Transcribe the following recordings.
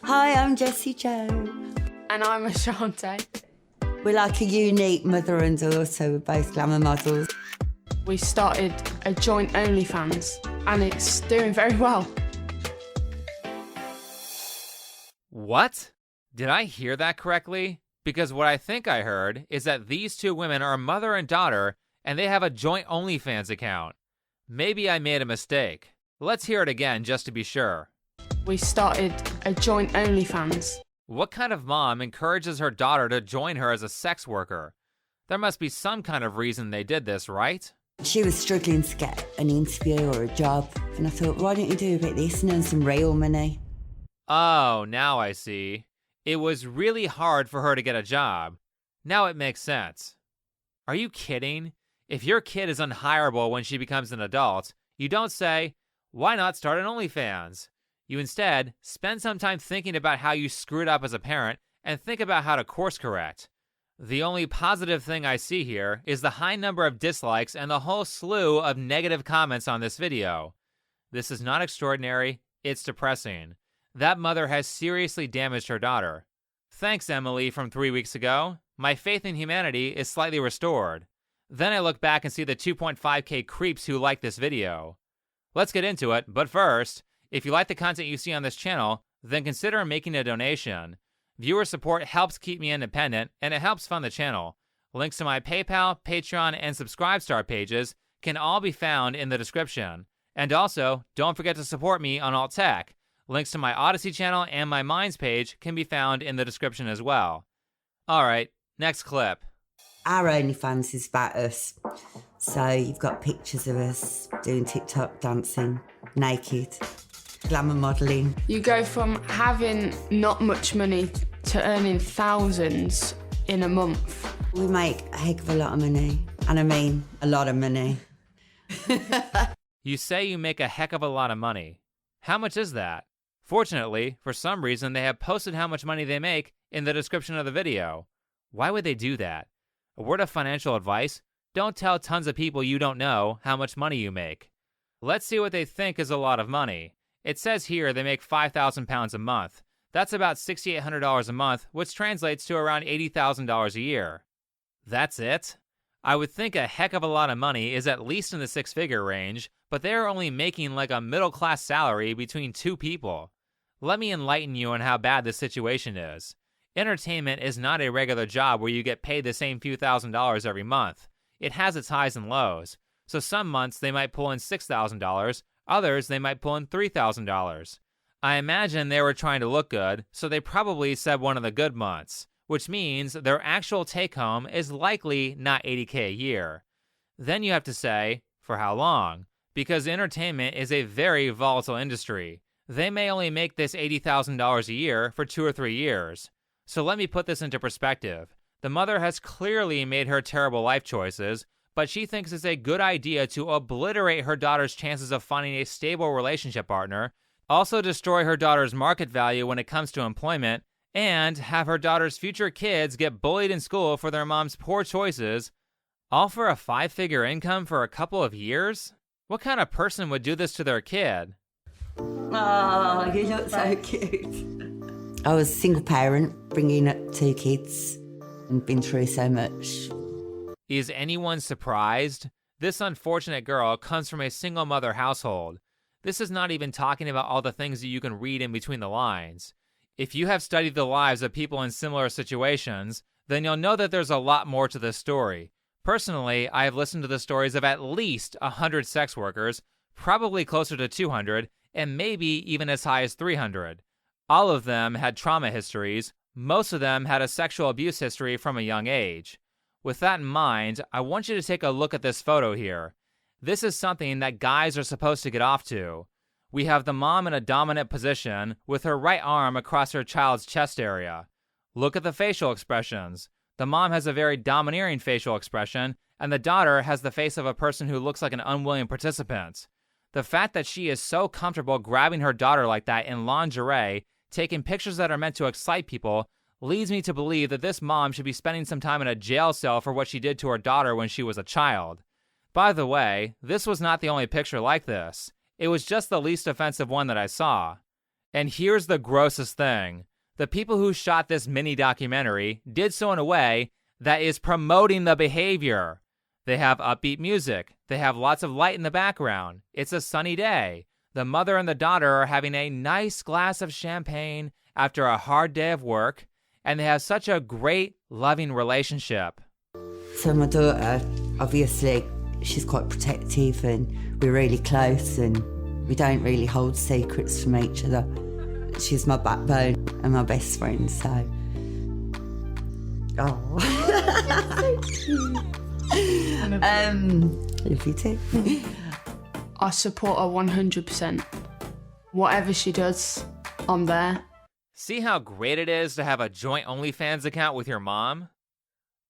Hi, I'm Jessie Jo. And I'm Achante. We're like a unique mother and daughter. We're both glamour models. We started a joint OnlyFans and it's doing very well. What? Did I hear that correctly? Because what I think I heard is that these two women are mother and daughter and they have a joint OnlyFans account. Maybe I made a mistake. Let's hear it again just to be sure. We started a joint OnlyFans. What kind of mom encourages her daughter to join her as a sex worker? There must be some kind of reason they did this, right? She was struggling to get an interview or a job, and I thought, why don't you do a bit of this and earn some real money? Oh, now I see. It was really hard for her to get a job. Now it makes sense. Are you kidding? If your kid is unhireable when she becomes an adult, you don't say, why not start an OnlyFans? You instead spend some time thinking about how you screwed up as a parent and think about how to course correct. The only positive thing I see here is the high number of dislikes and the whole slew of negative comments on this video. This is not extraordinary, it's depressing. That mother has seriously damaged her daughter. Thanks, Emily, from 3 weeks ago. My faith in humanity is slightly restored. Then I look back and see the 2.5K creeps who like this video. Let's get into it, but first, if you like the content you see on this channel, then consider making a donation. Viewer support helps keep me independent, and it helps fund the channel. Links to my PayPal, Patreon, and Subscribestar pages can all be found in the description. And also, don't forget to support me on Alt Tech. Links to my Odysee channel and my Minds page can be found in the description as well. Alright, next clip. Our OnlyFans is about us. So you've got pictures of us doing TikTok, dancing, naked, glamour modelling. You go from having not much money to earning thousands in a month. We make a heck of a lot of money. And I mean, a lot of money. You say you make a heck of a lot of money. How much is that? Fortunately, for some reason, they have posted how much money they make in the description of the video. Why would they do that? A word of financial advice: don't tell tons of people you don't know how much money you make. Let's see what they think is a lot of money. It says here they make £5,000 a month. That's about $6,800 a month, which translates to around $80,000 a year. That's it? I would think a heck of a lot of money is at least in the six-figure range, but they're only making like a middle-class salary between two people. Let me enlighten you on how bad this situation is. Entertainment is not a regular job where you get paid the same few $1,000s every month. It has its highs and lows. So some months they might pull in $6,000, others they might pull in $3,000. I imagine they were trying to look good, so they probably said one of the good months, which means their actual take-home is likely not $80K a year. Then you have to say, for how long? Because entertainment is a very volatile industry. They may only make this $80,000 a year for 2 or 3 years. So let me put this into perspective. The mother has clearly made her terrible life choices, but she thinks it's a good idea to obliterate her daughter's chances of finding a stable relationship partner, also destroy her daughter's market value when it comes to employment, and have her daughter's future kids get bullied in school for their mom's poor choices, all for a 5-figure income for a couple of years? What kind of person would do this to their kid? Oh, you look so cute. I was a single parent, bringing up 2 kids, and been through so much. Is anyone surprised? This unfortunate girl comes from a single mother household. This is not even talking about all the things that you can read in between the lines. If you have studied the lives of people in similar situations, then you'll know that there's a lot more to this story. Personally, I have listened to the stories of at least 100 sex workers, probably closer to 200, and maybe even as high as 300. All of them had trauma histories. Most of them had a sexual abuse history from a young age. With that in mind, I want you to take a look at this photo here. This is something that guys are supposed to get off to. We have the mom in a dominant position with her right arm across her child's chest area. Look at the facial expressions. The mom has a very domineering facial expression, and the daughter has the face of a person who looks like an unwilling participant. The fact that she is so comfortable grabbing her daughter like that in lingerie, taking pictures that are meant to excite people, leads me to believe that this mom should be spending some time in a jail cell for what she did to her daughter when she was a child. By the way, this was not the only picture like this. It was just the least offensive one that I saw. And here's the grossest thing. The people who shot this mini documentary did so in a way that is promoting the behavior. They have upbeat music. They have lots of light in the background. It's a sunny day. The mother and the daughter are having a nice glass of champagne after a hard day of work, and they have such a great, loving relationship. So my daughter, obviously, she's quite protective and we're really close and we don't really hold secrets from each other. She's my backbone and my best friend, so... Oh. Love you too. I support her 100%. Whatever she does, I'm there. See how great it is to have a joint OnlyFans account with your mom?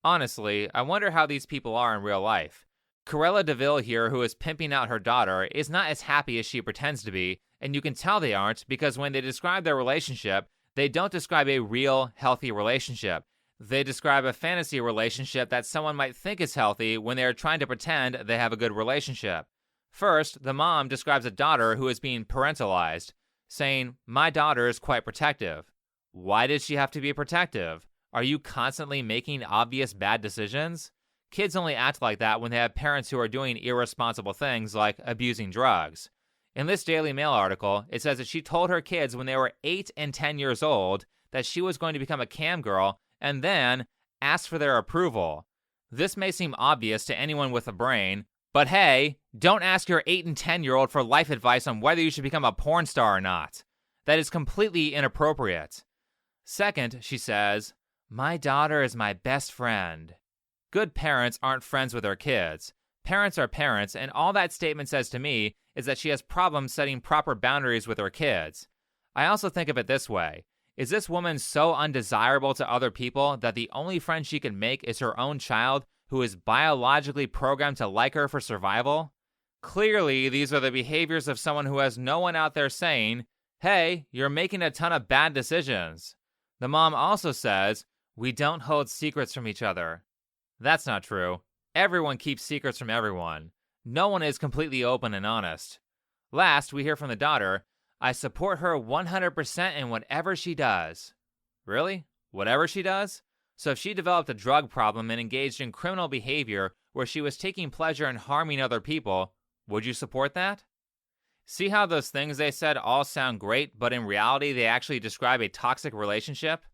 Honestly, I wonder how these people are in real life. Corella DeVille here, who is pimping out her daughter, is not as happy as she pretends to be, and you can tell they aren't because when they describe their relationship, they don't describe a real, healthy relationship. They describe a fantasy relationship that someone might think is healthy when they are trying to pretend they have a good relationship. First, the mom describes a daughter who is being parentalized, saying, "My daughter is quite protective." Why does she have to be protective? Are you constantly making obvious bad decisions? Kids only act like that when they have parents who are doing irresponsible things like abusing drugs. In this Daily Mail article, it says that she told her kids when they were 8 and 10 years old that she was going to become a cam girl and then asked for their approval. This may seem obvious to anyone with a brain, but hey, don't ask your 8 and 10-year-old for life advice on whether you should become a porn star or not. That is completely inappropriate. Second, she says, "My daughter is my best friend." Good parents aren't friends with their kids. Parents are parents, and all that statement says to me is that she has problems setting proper boundaries with her kids. I also think of it this way. Is this woman so undesirable to other people that the only friend she can make is her own child who is biologically programmed to like her for survival? Clearly, these are the behaviors of someone who has no one out there saying, "Hey, you're making a ton of bad decisions." The mom also says, "We don't hold secrets from each other." That's not true. Everyone keeps secrets from everyone. No one is completely open and honest. Last, we hear from the daughter, "I support her 100% in whatever she does." Really? Whatever she does? So if she developed a drug problem and engaged in criminal behavior where she was taking pleasure in harming other people, would you support that? See how those things they said all sound great, but in reality they actually describe a toxic relationship?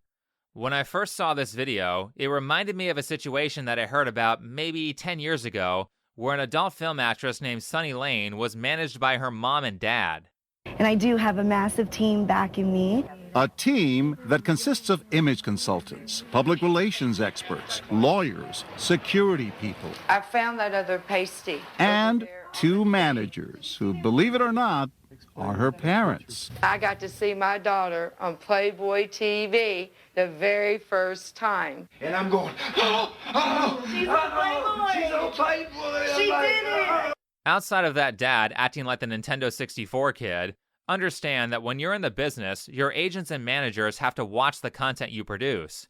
When I first saw this video, it reminded me of a situation that I heard about maybe 10 years ago, where an adult film actress named Sunny Lane was managed by her mom and dad. And I do have a massive team backing me. A team that consists of image consultants, public relations experts, lawyers, security people, I found that other pasty. and 2 managers who, believe it or not, are her parents. I got to see my daughter on Playboy TV the very first time. And I'm going, oh, She's on Playboy! she's on Playboy. She did it! Outside of that dad acting like the Nintendo 64 kid, understand that when you're in the business, your agents and managers have to watch the content you produce.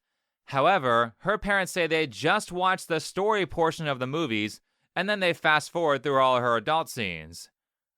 However, her parents say they just watch the story portion of the movies, and then they fast forward through all her adult scenes.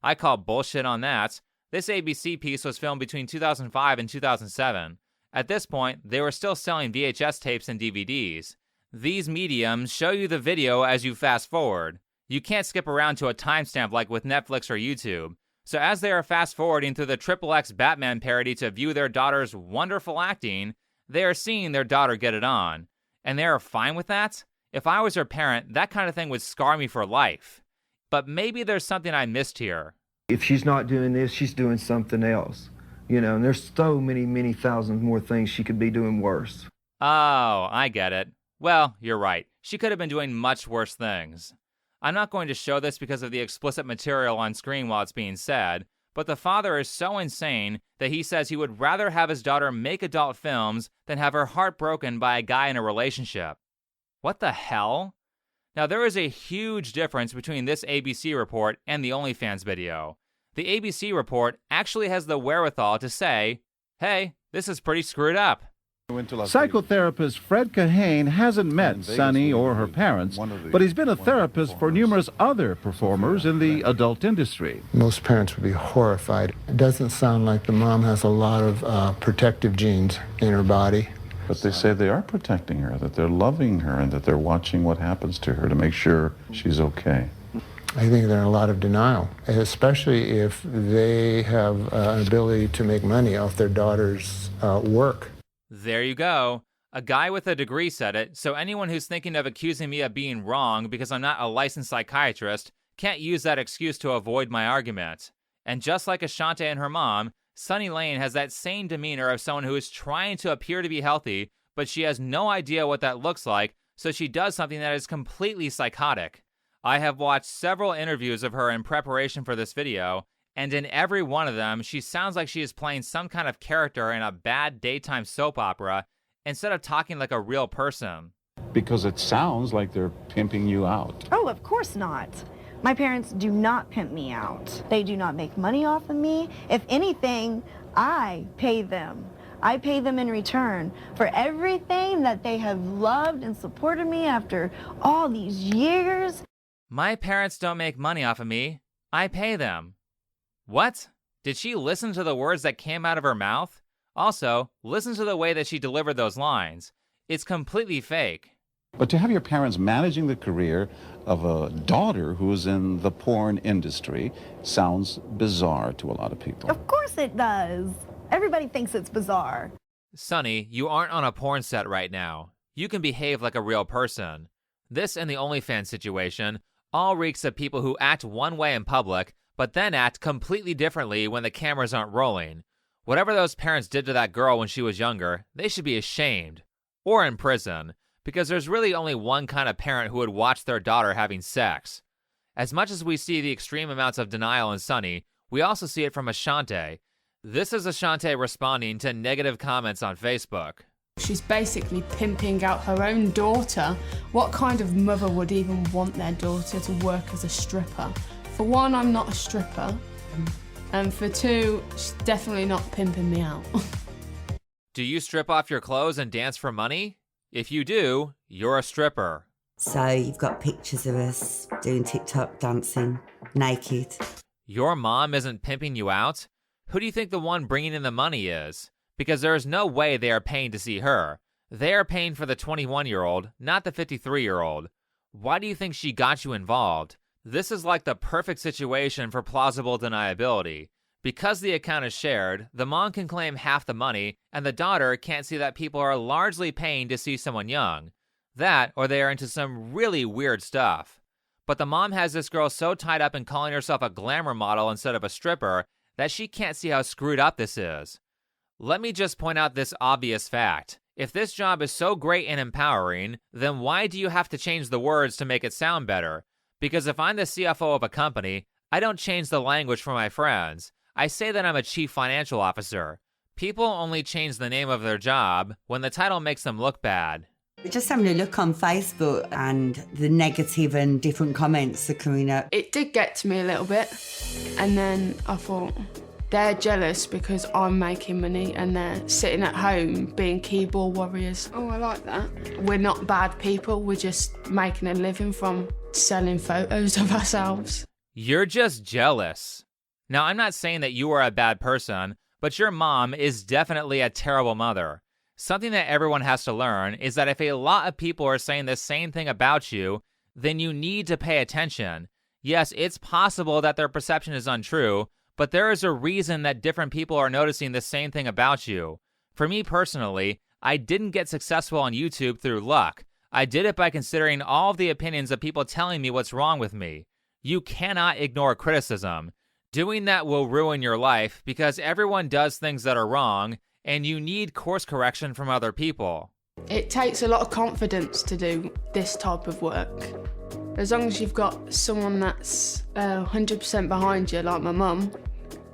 I call bullshit on that. This ABC piece was filmed between 2005 and 2007. At this point, they were still selling VHS tapes and DVDs. These mediums show you the video as you fast forward. You can't skip around to a timestamp like with Netflix or YouTube. So as they are fast forwarding through the XXX Batman parody to view their daughter's wonderful acting, they are seeing their daughter get it on. And they are fine with that? If I was her parent, that kind of thing would scar me for life. But maybe there's something I missed here. If she's not doing this, she's doing something else. You know, and there's so many thousands more things she could be doing worse. Oh, I get it. Well, you're right. She could have been doing much worse things. I'm not going to show this because of the explicit material on screen while it's being said, but the father is so insane that he says he would rather have his daughter make adult films than have her heart broken by a guy in a relationship. What the hell? Now, there is a huge difference between this ABC report and the OnlyFans video. The ABC report actually has the wherewithal to say, hey, this is pretty screwed up. Psychotherapist Fred Kahane hasn't met Sunny or her parents, but he's been a therapist for numerous other performers in the adult industry. Most parents would be horrified. It doesn't sound like the mom has a lot of protective genes in her body. But they say they are protecting her, that they're loving her, and that they're watching what happens to her to make sure she's okay. I think they're in a lot of denial, especially if they have an ability to make money off their daughter's work. There you go. A guy with a degree said it, so anyone who's thinking of accusing me of being wrong because I'm not a licensed psychiatrist can't use that excuse to avoid my argument. And just like Achante and her mom, Sunny Lane has that same demeanor of someone who is trying to appear to be healthy, but she has no idea what that looks like, so she does something that is completely psychotic. I have watched several interviews of her in preparation for this video, and in every one of them, she sounds like she is playing some kind of character in a bad daytime soap opera instead of talking like a real person. Because it sounds like they're pimping you out. Oh, of course not. My parents do not pimp me out. They do not make money off of me. If anything, I pay them. I pay them in return for everything that they have loved and supported me after all these years. My parents don't make money off of me. I pay them. What? Did she listen to the words that came out of her mouth? Also, listen to the way that she delivered those lines. It's completely fake. But to have your parents managing the career of a daughter who is in the porn industry sounds bizarre to a lot of people. Of course it does. Everybody thinks it's bizarre. Sunny, you aren't on a porn set right now. You can behave like a real person. This and the OnlyFans situation all reeks of people who act one way in public, but then act completely differently when the cameras aren't rolling. Whatever those parents did to that girl when she was younger, they should be ashamed. Or in prison, because there's really only one kind of parent who would watch their daughter having sex. As much as we see the extreme amounts of denial in Sunny, we also see it from Achante. This is Achante responding to negative comments on Facebook. She's basically pimping out her own daughter. What kind of mother would even want their daughter to work as a stripper? For one, I'm not a stripper. And for two, she's definitely not pimping me out. Do you strip off your clothes and dance for money? If you do, you're a stripper. So you've got pictures of us doing TikTok dancing, naked. Your mom isn't pimping you out? Who do you think the one bringing in the money is? Because there is no way they are paying to see her. They are paying for the 21-year-old, not the 53-year-old. Why do you think she got you involved? This is like the perfect situation for plausible deniability. Because the account is shared, the mom can claim half the money, and the daughter can't see that people are largely paying to see someone young. That, or they are into some really weird stuff. But the mom has this girl so tied up in calling herself a glamour model instead of a stripper that she can't see how screwed up this is. Let me just point out this obvious fact. If this job is so great and empowering, then why do you have to change the words to make it sound better? Because if I'm the CFO of a company, I don't change the language for my friends. I say that I'm a chief financial officer. People only change the name of their job when the title makes them look bad. We're just having a look on Facebook and the negative and different comments are coming up. It did get to me a little bit. And then I thought, they're jealous because I'm making money and they're sitting at home being keyboard warriors. Oh, I like that. We're not bad people. We're just making a living from selling photos of ourselves. You're just jealous. Now, I'm not saying that you are a bad person, but your mom is definitely a terrible mother. Something that everyone has to learn is that if a lot of people are saying the same thing about you, then you need to pay attention. Yes, it's possible that their perception is untrue, but there is a reason that different people are noticing the same thing about you. For me personally, I didn't get successful on YouTube through luck. I did it by considering all of the opinions of people telling me what's wrong with me. You cannot ignore criticism. Doing that will ruin your life because everyone does things that are wrong, and you need course correction from other people. It takes a lot of confidence to do this type of work. As long as you've got someone that's 100% behind you, like my mum,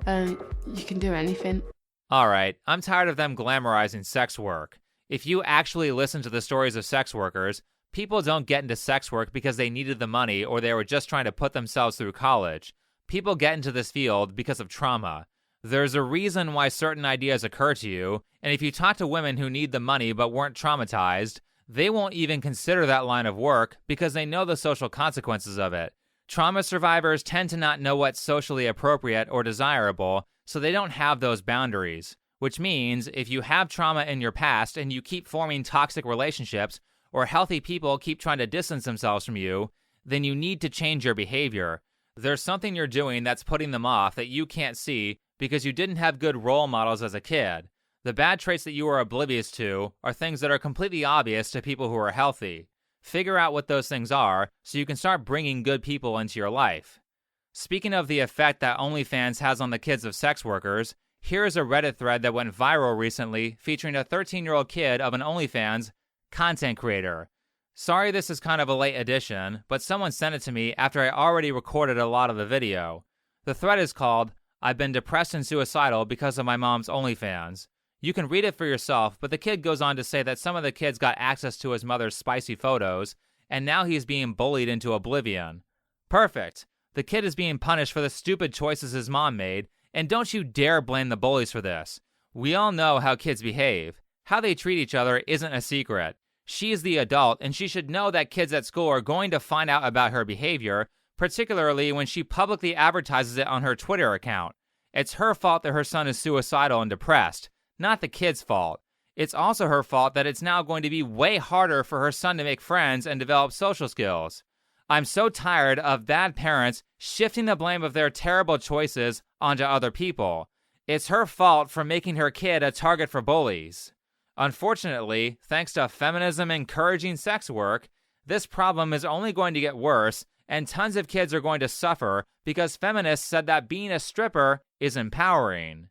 you can do anything. All right, I'm tired of them glamorizing sex work. If you actually listen to the stories of sex workers, people don't get into sex work because they needed the money or they were just trying to put themselves through college. People get into this field because of trauma. There's a reason why certain ideas occur to you, and if you talk to women who need the money but weren't traumatized, they won't even consider that line of work because they know the social consequences of it. Trauma survivors tend to not know what's socially appropriate or desirable, so they don't have those boundaries. Which means if you have trauma in your past and you keep forming toxic relationships, or healthy people keep trying to distance themselves from you, then you need to change your behavior. There's something you're doing that's putting them off that you can't see because you didn't have good role models as a kid. The bad traits that you are oblivious to are things that are completely obvious to people who are healthy. Figure out what those things are so you can start bringing good people into your life. Speaking of the effect that OnlyFans has on the kids of sex workers, here is a Reddit thread that went viral recently featuring a 13-year-old kid of an OnlyFans content creator. Sorry this is kind of a late addition, but someone sent it to me after I already recorded a lot of the video. The thread is called, "I've been depressed and suicidal because of my mom's OnlyFans." You can read it for yourself, but the kid goes on to say that some of the kids got access to his mother's spicy photos, and now he's being bullied into oblivion. Perfect. The kid is being punished for the stupid choices his mom made, and don't you dare blame the bullies for this. We all know how kids behave. How they treat each other isn't a secret. She is the adult, and she should know that kids at school are going to find out about her behavior, particularly when she publicly advertises it on her Twitter account. It's her fault that her son is suicidal and depressed, not the kid's fault. It's also her fault that it's now going to be way harder for her son to make friends and develop social skills. I'm so tired of bad parents shifting the blame of their terrible choices onto other people. It's her fault for making her kid a target for bullies. Unfortunately, thanks to feminism encouraging sex work, this problem is only going to get worse, and tons of kids are going to suffer because feminists said that being a stripper is empowering.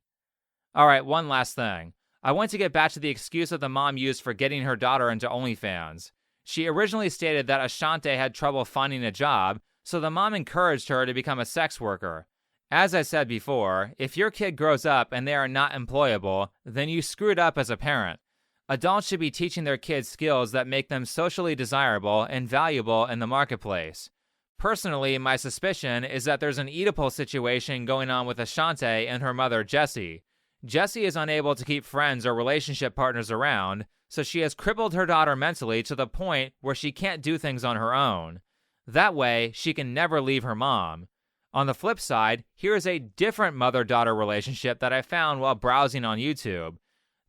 All right, one last thing. I want to get back to the excuse that the mom used for getting her daughter into OnlyFans. She originally stated that Achante had trouble finding a job, so the mom encouraged her to become a sex worker. As I said before, if your kid grows up and they are not employable, then you screwed up as a parent. Adults should be teaching their kids skills that make them socially desirable and valuable in the marketplace. Personally, my suspicion is that there's an Oedipal situation going on with Achante and her mother, Jessie. Jessie is unable to keep friends or relationship partners around, so she has crippled her daughter mentally to the point where she can't do things on her own. That way, she can never leave her mom. On the flip side, here is a different mother-daughter relationship that I found while browsing on YouTube.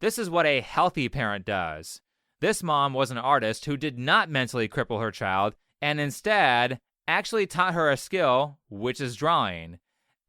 This is what a healthy parent does. This mom was an artist who did not mentally cripple her child and instead actually taught her a skill, which is drawing.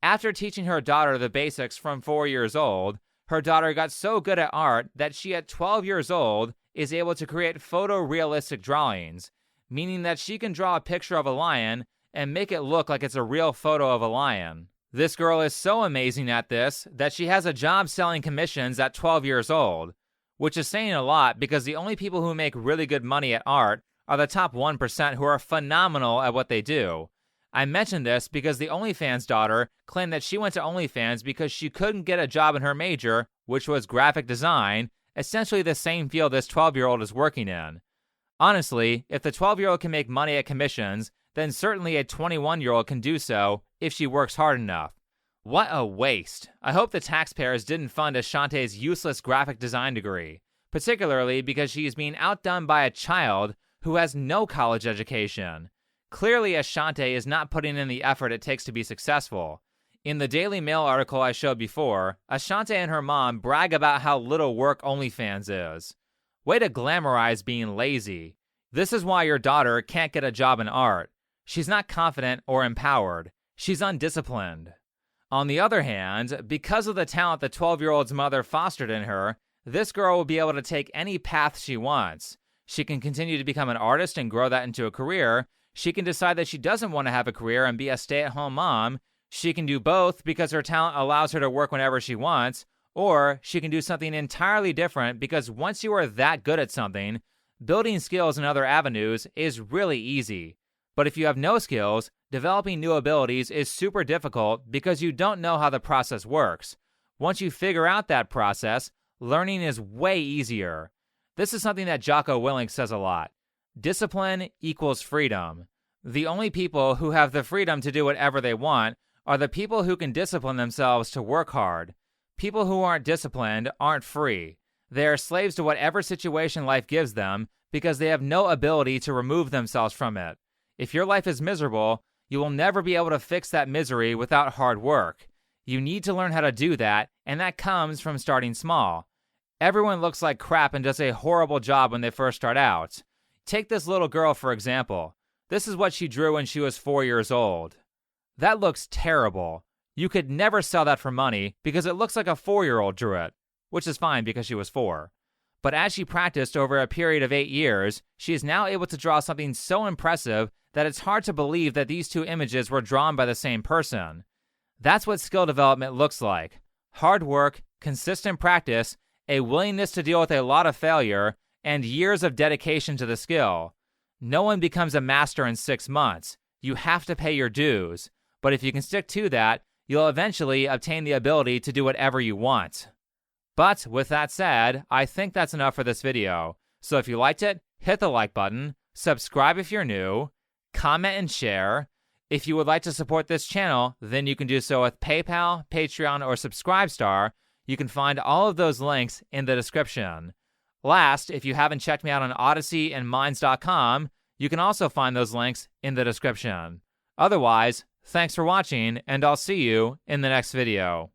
After teaching her daughter the basics from 4 years old, her daughter got so good at art that she at 12 years old is able to create photorealistic drawings, meaning that she can draw a picture of a lion and make it look like it's a real photo of a lion. This girl is so amazing at this that she has a job selling commissions at 12 years old, which is saying a lot because the only people who make really good money at art are the top 1% who are phenomenal at what they do. I mention this because the OnlyFans daughter claimed that she went to OnlyFans because she couldn't get a job in her major, which was graphic design, essentially the same field this 12-year-old is working in. Honestly, if the 12-year-old can make money at commissions, then certainly a 21-year-old can do so if she works hard enough. What a waste. I hope the taxpayers didn't fund Achante's useless graphic design degree, particularly because she is being outdone by a child who has no college education. Clearly, Achante is not putting in the effort it takes to be successful. In the Daily Mail article I showed before, Achante and her mom brag about how little work OnlyFans is. Way to glamorize being lazy. This is why your daughter can't get a job in art. She's not confident or empowered. She's undisciplined. On the other hand, because of the talent the 12-year-old's mother fostered in her, this girl will be able to take any path she wants. She can continue to become an artist and grow that into a career. She can decide that she doesn't want to have a career and be a stay-at-home mom. She can do both because her talent allows her to work whenever she wants, or she can do something entirely different because once you are that good at something, building skills in other avenues is really easy. But if you have no skills, developing new abilities is super difficult because you don't know how the process works. Once you figure out that process, learning is way easier. This is something that Jocko Willink says a lot. Discipline equals freedom. The only people who have the freedom to do whatever they want are the people who can discipline themselves to work hard. People who aren't disciplined aren't free. They are slaves to whatever situation life gives them because they have no ability to remove themselves from it. If your life is miserable, you will never be able to fix that misery without hard work. You need to learn how to do that, and that comes from starting small. Everyone looks like crap and does a horrible job when they first start out. Take this little girl, for example. This is what she drew when she was 4 years old. That looks terrible. You could never sell that for money because it looks like a 4-year-old drew it, which is fine because she was 4. But as she practiced over a period of 8 years, she is now able to draw something so impressive that it's hard to believe that these two images were drawn by the same person. That's what skill development looks like. Hard work, consistent practice, a willingness to deal with a lot of failure, and years of dedication to the skill. No one becomes a master in 6 months. You have to pay your dues. But if you can stick to that, you'll eventually obtain the ability to do whatever you want. But with that said, I think that's enough for this video. So if you liked it, hit the like button, subscribe if you're new, comment and share. If you would like to support this channel, then you can do so with PayPal, Patreon, or Subscribestar. You can find all of those links in the description. Last, if you haven't checked me out on Odysee and Minds.com, you can also find those links in the description. Otherwise, thanks for watching, and I'll see you in the next video.